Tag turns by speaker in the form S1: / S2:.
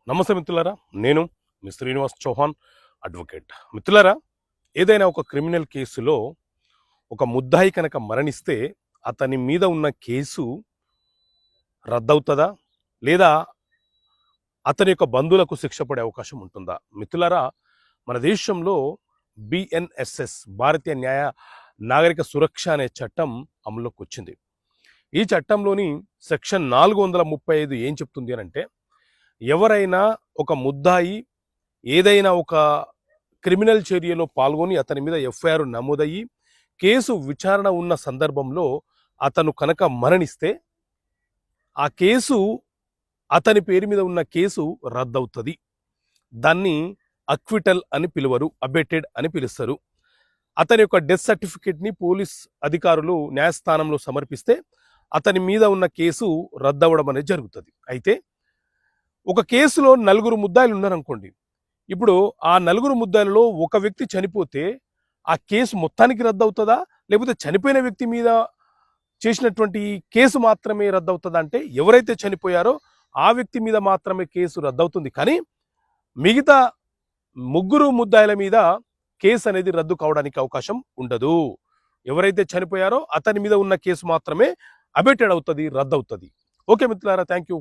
S1: నమస్తే మిత్రులారా, నేను మీ శ్రీనివాస్ చౌహాన్ అడ్వకేట్. మిత్రులారా, ఏదైనా ఒక క్రిమినల్ కేసులో ఒక ముద్దాయి కనుక మరణిస్తే అతని మీద ఉన్న కేసు రద్దవుతుందా, లేదా అతని యొక్క బంధువులకు శిక్ష పడే అవకాశం ఉంటుందా? మిత్రులారా, మన దేశంలో బిఎన్ఎస్ఎస్ భారతీయ నాగరిక సురక్ష అనే చట్టం అమల్లోకి వచ్చింది. ఈ చట్టంలోని సెక్షన్ 435 ఏం చెప్తుంది అని అంటే, ఎవరైనా ఒక ముద్దాయి ఏదైనా ఒక క్రిమినల్ చర్యలో పాల్గొని అతని మీద ఎఫ్ఐఆర్ నమోదయ్యి కేసు విచారణ ఉన్న సందర్భంలో అతను కనుక మరణిస్తే ఆ కేసు, అతని పేరు మీద ఉన్న కేసు రద్దవుతుంది. దాన్ని అక్విటల్ అని పిలువరు, అబెటెడ్ అని పిలుస్తారు. అతని యొక్క డెత్ సర్టిఫికేట్ని పోలీస్ అధికారులు న్యాయస్థానంలో సమర్పిస్తే అతని మీద ఉన్న కేసు రద్దవడం అనేది జరుగుతుంది. అయితే ఒక కేసులో 4 ముద్దాయిలు ఉన్నారనుకోండి. ఇప్పుడు ఆ 4 ముద్దాయిలలో ఒక వ్యక్తి చనిపోతే ఆ కేసు మొత్తానికి రద్దవుతుందా, లేకపోతే చనిపోయిన వ్యక్తి మీద చేసినటువంటి కేసు మాత్రమే రద్దవుతుందా? అంటే ఎవరైతే చనిపోయారో ఆ వ్యక్తి మీద మాత్రమే కేసు రద్దవుతుంది, కానీ మిగతా 3 ముద్దాయిల మీద కేసు అనేది రద్దు కావడానికి అవకాశం ఉండదు. ఎవరైతే చనిపోయారో అతని మీద ఉన్న కేసు మాత్రమే అబెటెడ్ అవుతుంది, రద్దవుతుంది. ఓకే మిత్రులారా, థ్యాంక్ యూ.